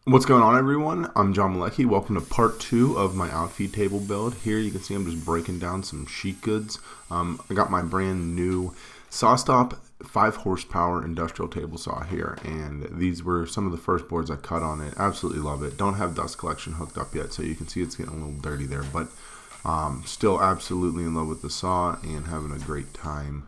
What's going on, everyone? I'm John Malecki. Welcome to part 2 of my outfeed table build. Here you can see I'm just breaking down some sheet goods. I got my brand new SawStop 5 horsepower industrial table saw here, and these were some of the first boards I cut on it. Absolutely love it. Don't have dust collection hooked up yet, so you can see it's getting a little dirty there, but still absolutely in love with the saw and having a great time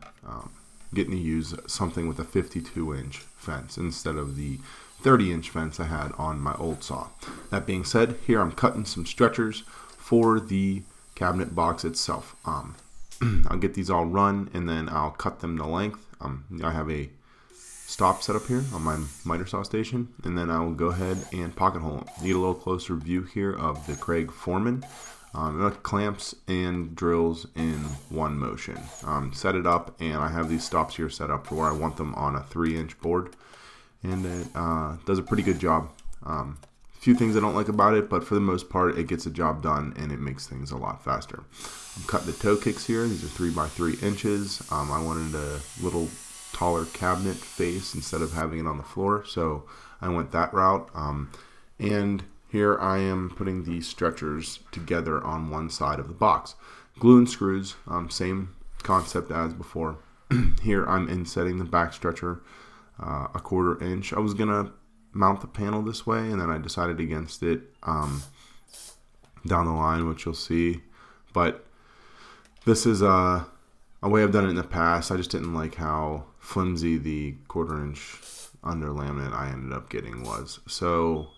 getting to use something with a 52-inch fence instead of the 30-inch fence I had on my old saw. That being said, here I'm cutting some stretchers for the cabinet box itself. I'll get these all run and then I'll cut them to length. I have a stop set up here on my miter saw station, and then I will go ahead and pocket hole them. Need a little closer view here of the KREG Foreman. Clamps and drills in one motion. Set it up, and I have these stops here set up for where I want them on a 3-inch board, and it does a pretty good job. A few things I don't like about it, but for the most part it gets the job done and it makes things a lot faster. I'm cutting the toe kicks here. These are 3 by 3 inches. I wanted a little taller cabinet face instead of having it on the floor, so I went that route. And here I am putting these stretchers together on one side of the box. Glue and screws, same concept as before. Here I'm insetting the back stretcher a 1/4 inch. I was gonna mount the panel this way, and then I decided against it down the line, which you'll see. But this is a way I've done it in the past. I just didn't like how flimsy the 1/4 inch under laminate I ended up getting was. So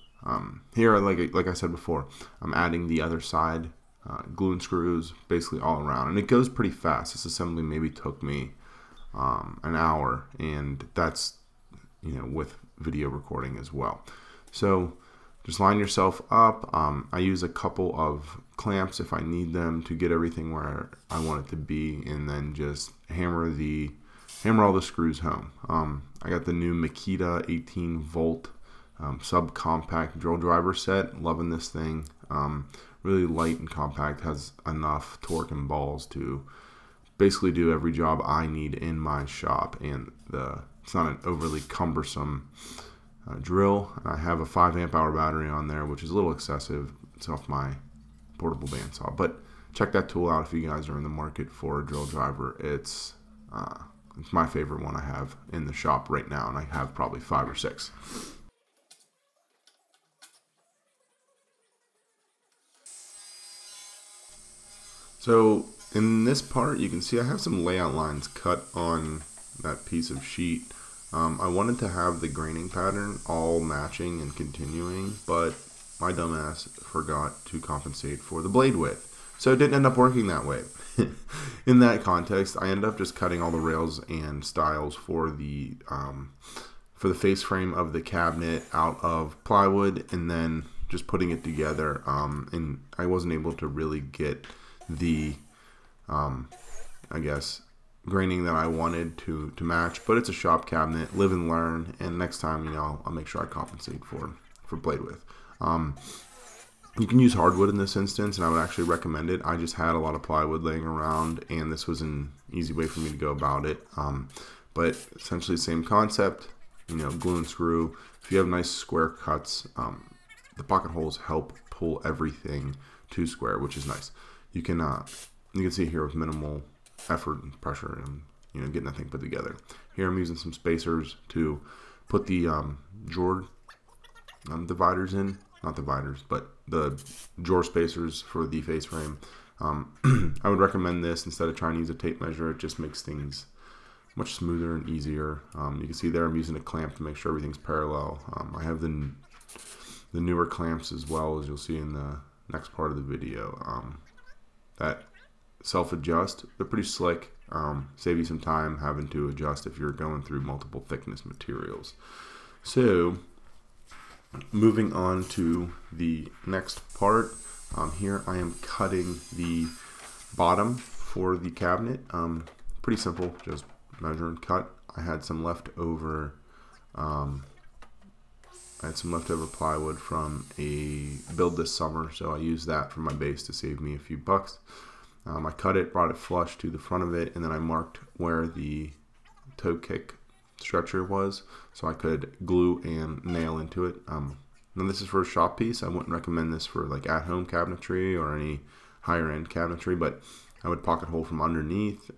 here, like I said before, I'm adding the other side, glue and screws basically all around, and it goes pretty fast. This assembly maybe took me an hour, and that's, you know, with video recording as well. So just line yourself up. I use a couple of clamps if I need them to get everything where I want it to be, and then just hammer all the screws home. I got the new Makita 18-volt subcompact drill driver set. Loving this thing. Really light and compact, has enough torque and balls to basically do every job I need in my shop, and it's not an overly cumbersome drill. I have a 5 amp hour battery on there, which is a little excessive. It's off my portable bandsaw, but check that tool out if you guys are in the market for a drill driver. It's my favorite one I have in the shop right now, and I have probably 5 or 6. So in this part, you can see I have some layout lines cut on that piece of sheet. I wanted to have the graining pattern all matching and continuing, but my dumbass forgot to compensate for the blade width. So it didn't end up working that way. In that context, I ended up just cutting all the rails and stiles for the face frame of the cabinet out of plywood, and then just putting it together. And I wasn't able to really get the I guess graining that I wanted to match, but it's a shop cabinet. Live and learn, and next time, you know, I'll make sure I compensate for blade width. You can use hardwood in this instance, and I would actually recommend it. I just had a lot of plywood laying around, and this was an easy way for me to go about it. But essentially same concept, you know, glue and screw. If you have nice square cuts, the pocket holes help pull everything to square, which is nice. You can see here with minimal effort and pressure, and, you know, getting that thing put together. Here I'm using some spacers to put the drawer dividers in, not dividers, but the drawer spacers for the face frame. I would recommend this instead of trying to use a tape measure. It just makes things much smoother and easier. You can see there I'm using a clamp to make sure everything's parallel. I have the newer clamps as well, as you'll see in the next part of the video. That self-adjust. They're pretty slick. Save you some time having to adjust if you're going through multiple thickness materials. So moving on to the next part, here I am cutting the bottom for the cabinet. Pretty simple, just measure and cut. I had some leftover plywood from a build this summer, so I used that for my base to save me a few bucks. I cut it, brought it flush to the front of it, and then I marked where the toe kick stretcher was, so I could glue and nail into it. Now this is for a shop piece. I wouldn't recommend this for like at-home cabinetry or any higher-end cabinetry, but I would pocket hole from underneath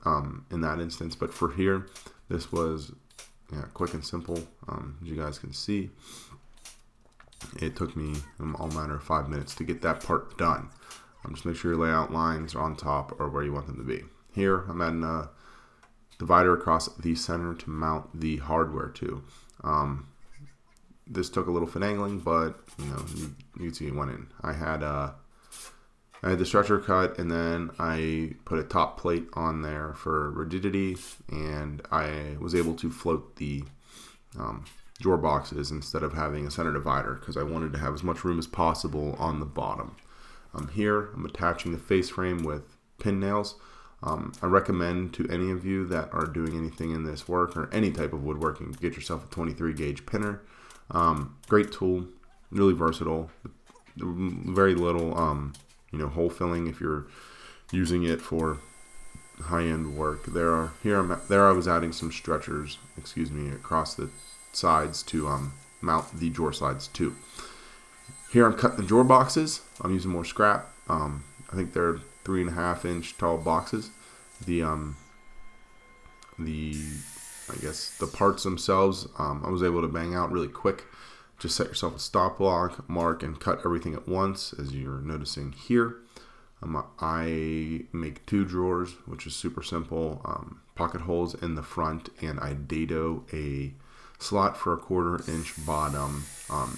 in that instance. But for here, this was quick and simple. As you guys can see, it took me all matter of 5 minutes to get that part done. Just make sure your layout lines are on top or where you want them to be. Here, I'm adding a divider across the center to mount the hardware to. This took a little finagling, but you can see it went in. I had the stretcher cut, and then I put a top plate on there for rigidity, and I was able to float the drawer boxes instead of having a center divider because I wanted to have as much room as possible on the bottom. Here I'm attaching the face frame with pin nails. I recommend to any of you that are doing anything in this work or any type of woodworking, get yourself a 23 gauge pinner. Great tool, really versatile, very little hole filling if you're using it for high-end work. There I was adding some stretchers, across the sides to mount the drawer sides too. Here I'm cutting the drawer boxes. I'm using more scrap. I think they're 3.5 inch tall boxes. I guess the parts themselves, I was able to bang out really quick. Just set yourself a stop block, mark, and cut everything at once, as you're noticing here. I make 2 drawers, which is super simple. Pocket holes in the front, and I dado a slot for a 1/4 inch bottom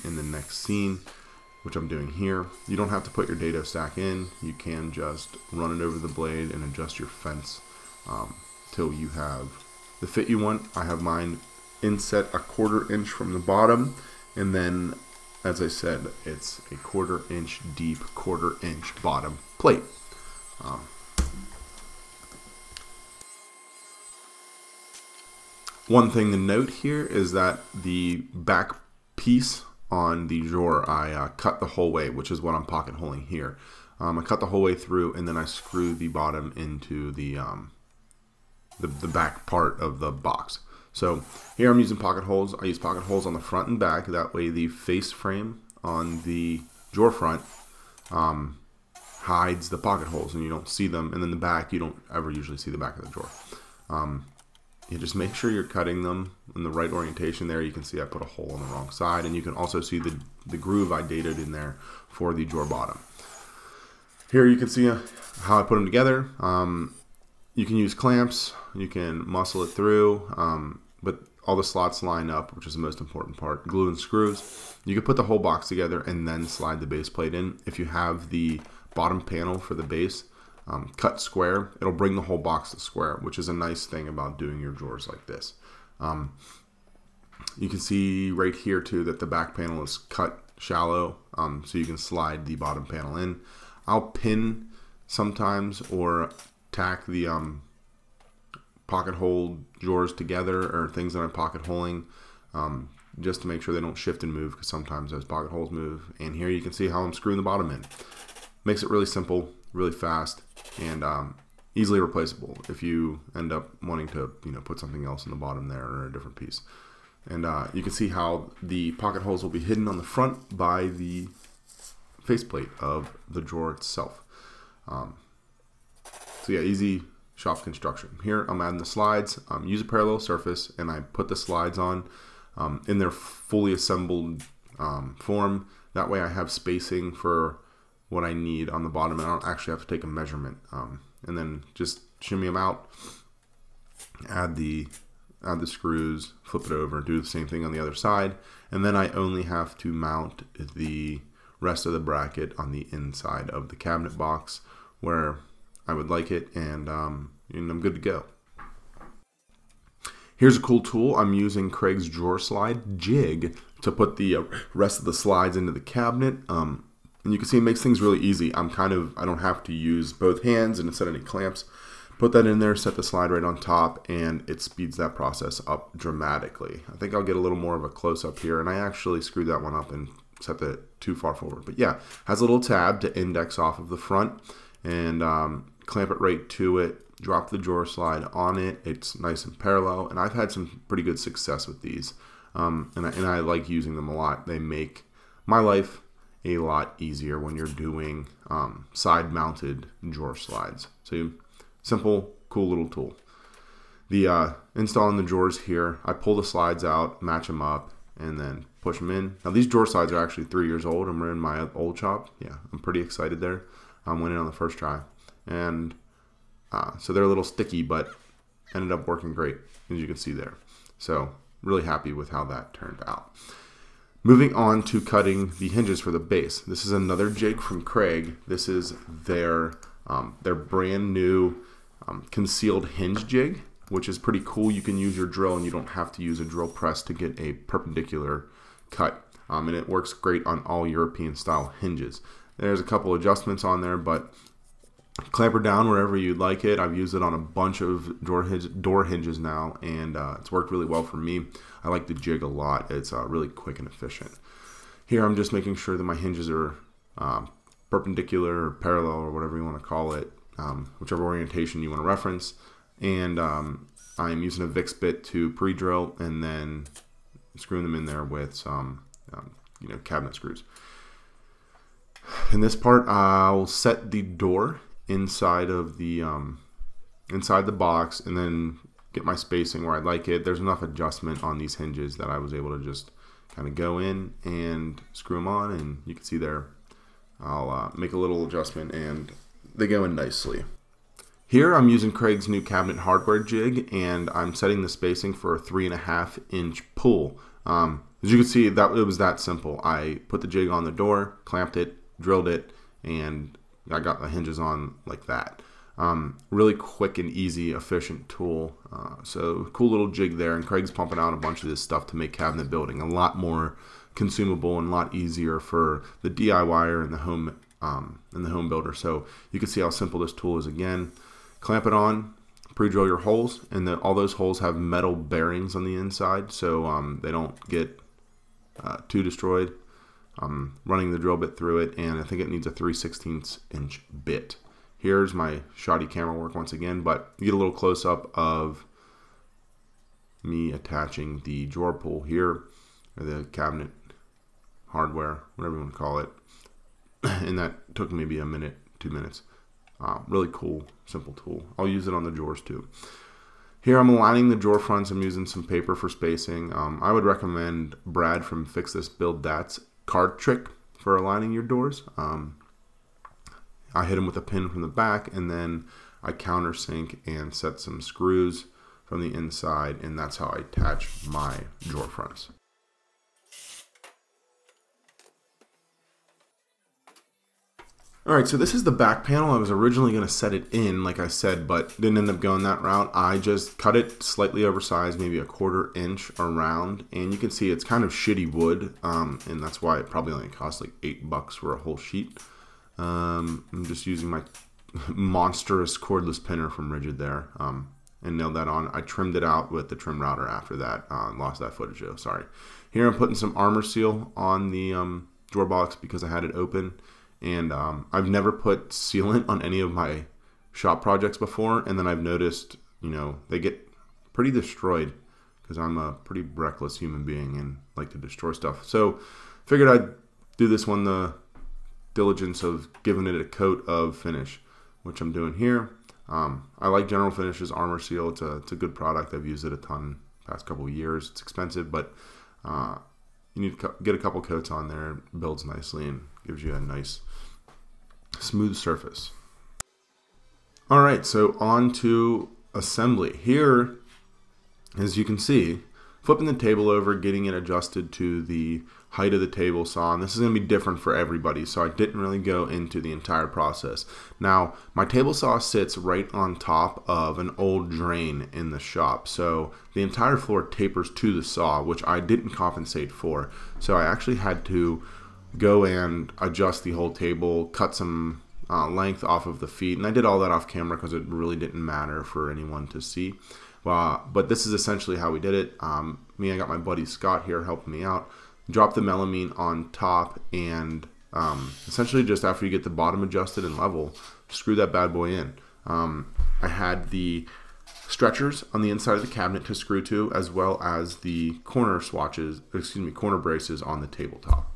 in the next scene, which I'm doing here. You don't have to put your dado stack in. You can just run it over the blade and adjust your fence till you have the fit you want. I have mine inset a 1/4 inch from the bottom, and then, as I said, it's a 1/4 inch deep, 1/4 inch bottom plate. One thing to note here is that the back piece on the drawer, I cut the whole way, which is what I'm pocket holing here. I cut the whole way through, and then I screw the bottom into the back part of the box. So here I'm using pocket holes. I use pocket holes on the front and back. That way the face frame on the drawer front hides the pocket holes and you don't see them. And then the back, you don't ever usually see the back of the drawer. You just make sure you're cutting them in the right orientation there. You can see I put a hole on the wrong side, and you can also see the groove I dated in there for the drawer bottom. Here you can see how I put them together. You can use clamps, you can muscle it through, but all the slots line up, which is the most important part. Glue and screws. You can put the whole box together and then slide the base plate in. If you have the bottom panel for the base cut square, it'll bring the whole box to square, which is a nice thing about doing your drawers like this. You can see right here too that the back panel is cut shallow, so you can slide the bottom panel in. I'll pin sometimes or tack the pocket hole drawers together, or things that I'm pocket holing, just to make sure they don't shift and move, because sometimes those pocket holes move. And here you can see how I'm screwing the bottom in. Makes it really simple, really fast, and easily replaceable if you end up wanting to put something else in the bottom there or a different piece. And you can see how the pocket holes will be hidden on the front by the faceplate of the drawer itself. So yeah, easy shop construction. Here I'm adding the slides. Use a parallel surface, and I put the slides on in their fully assembled form. That way I have spacing for what I need on the bottom, and I don't actually have to take a measurement. And then just shimmy them out, add the screws, flip it over, do the same thing on the other side, and then I only have to mount the rest of the bracket on the inside of the cabinet box where I would like it, and I'm good to go. Here's a cool tool. I'm using KREG's drawer slide jig to put the rest of the slides into the cabinet. And you can see it makes things really easy. I don't have to use both hands and instead of any clamps. Put that in there, set the slide right on top, and it speeds that process up dramatically. I think I'll get a little more of a close-up here, and I actually screwed that one up and set that too far forward. But yeah, has a little tab to index off of the front, and clamp it right to it, drop the drawer slide on it. It's nice and parallel, and I've had some pretty good success with these, and I like using them a lot. They make my life a lot easier when you're doing side-mounted drawer slides. So simple, cool little tool. The installing the drawers here, I pull the slides out, match them up, and then push them in. Now these drawer slides are actually 3 years old. I'm in my old shop. Yeah, I'm pretty excited there. Went in on the first try, and so they're a little sticky, but ended up working great, as you can see there. So really happy with how that turned out. Moving on to cutting the hinges for the base. This is another jig from KREG. This is their brand new concealed hinge jig, which is pretty cool. You can use your drill and you don't have to use a drill press to get a perpendicular cut. And it works great on all European style hinges. There's a couple adjustments on there, but clamp her down wherever you'd like it. I've used it on a bunch of door hinges now, and it's worked really well for me. I like the jig a lot. It's really quick and efficient. Here I'm just making sure that my hinges are perpendicular or parallel or whatever you want to call it, whichever orientation you want to reference. And I'm using a VIX bit to pre-drill and then screwing them in there with some cabinet screws. In this part, I'll set the door inside of the box and then get my spacing where I like it. There's enough adjustment on these hinges that I was able to just kind of go in and screw them on, and you can see there I'll make a little adjustment and they go in nicely. Here I'm using KREG's new cabinet hardware jig, and I'm setting the spacing for a 3.5 inch pull. As you can see, it was that simple. I put the jig on the door, clamped it, drilled it, and I got the hinges on like that. Really quick and easy, efficient tool. So cool little jig there, and KREG's pumping out a bunch of this stuff to make cabinet building a lot more consumable and a lot easier for the DIYer and the home builder. So you can see how simple this tool is. Again, clamp it on, pre-drill your holes, and then all those holes have metal bearings on the inside, so they don't get too destroyed. Running the drill bit through it, and I think it needs a 3/16 inch bit. Here's my shoddy camera work once again, but you get a little close-up of me attaching the drawer pull here, or the cabinet hardware, whatever you want to call it, and that took maybe a minute, 2 minutes. Really cool, simple tool. I'll use it on the drawers too. Here I'm aligning the drawer fronts. I'm using some paper for spacing. I would recommend Brad from Fix This Build That's card trick for aligning your doors. I hit them with a pin from the back, and then I countersink and set some screws from the inside, and that's how I attach my drawer fronts. Alright, so this is the back panel. I was originally going to set it in, like I said, but didn't end up going that route. I just cut it slightly oversized, maybe a 1/4 inch around, and you can see it's kind of shitty wood, and that's why it probably only cost like $8 for a whole sheet. I'm just using my monstrous cordless pinner from Rigid there, and nailed that on. I trimmed it out with the trim router after that. Lost that footage though, sorry. Here I'm putting some armor seal on the drawer box because I had it open. And I've never put sealant on any of my shop projects before, and then I've noticed, they get pretty destroyed because I'm a pretty reckless human being and like to destroy stuff. So figured I'd do this one the diligence of giving it a coat of finish, which I'm doing here. I like General Finish's Armor Seal. It's a good product. I've used it a ton the past couple of years. It's expensive, but you need to get a couple coats on there. It builds nicely and gives you a nice smooth surface. Alright, so on to assembly. Here, as you can see, flipping the table over, getting it adjusted to the height of the table saw, and this is going to be different for everybody, so I didn't really go into the entire process. Now, my table saw sits right on top of an old drain in the shop, so the entire floor tapers to the saw, which I didn't compensate for. So I actually had to go and adjust the whole table, cut some length off of the feet, and I did all that off camera because it really didn't matter for anyone to see. But this is essentially how we did it. I got my buddy Scott here helping me out. Drop the melamine on top, and essentially just after you get the bottom adjusted and level, screw that bad boy in. I had the stretchers on the inside of the cabinet to screw to, as well as the corner braces on the tabletop.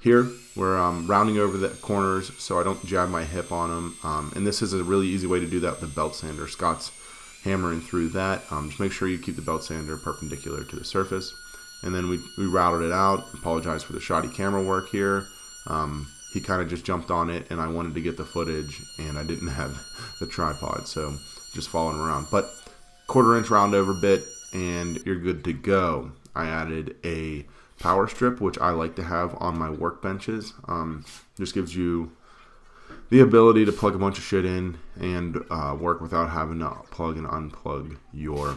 Here, we're rounding over the corners so I don't jab my hip on them. And this is a really easy way to do that with the belt sander. Scott's hammering through that. Just make sure you keep the belt sander perpendicular to the surface. And then we routed it out. Apologize for the shoddy camera work here. He kind of just jumped on it, and I wanted to get the footage, and I didn't have the tripod, so just following around. But 1/4 inch round over bit, and you're good to go. I added a power strip, which I like to have on my workbenches. Just gives you the ability to plug a bunch of shit in and work without having to plug and unplug your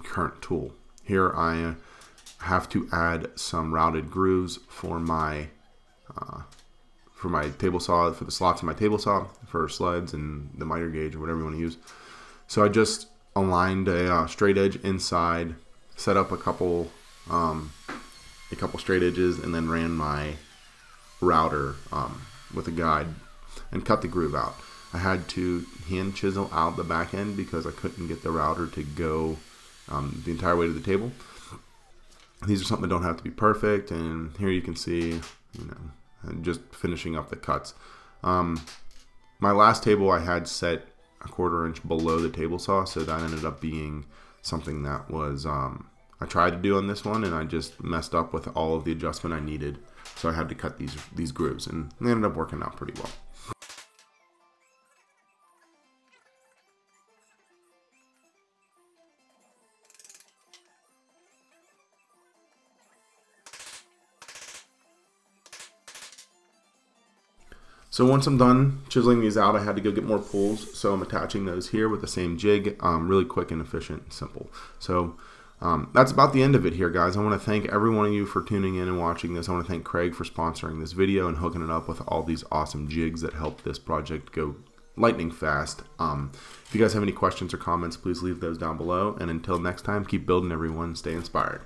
current tool. Here I have to add some routed grooves for my table saw, for the slots in my table saw, for sleds and the miter gauge or whatever you want to use. So I just aligned a straight edge inside, set up a couple straight edges, and then ran my router with a guide and cut the groove out. I had to hand chisel out the back end because I couldn't get the router to go the entire way to the table. These are something that don't have to be perfect, and here you can see, just finishing up the cuts. My last table I had set a 1/4 inch below the table saw, so that ended up being something that was I tried to do on this one, and I just messed up with all of the adjustment I needed, so I had to cut these grooves, and they ended up working out pretty well. So once I'm done chiseling these out, I had to go get more pulls, so I'm attaching those here with the same jig. Really quick and efficient and simple. So that's about the end of it here, guys. I want to thank every one of you for tuning in and watching this. I want to thank KREG for sponsoring this video and hooking it up with all these awesome jigs that help this project go lightning fast. If you guys have any questions or comments, please leave those down below. And until next time, keep building, everyone. Stay inspired.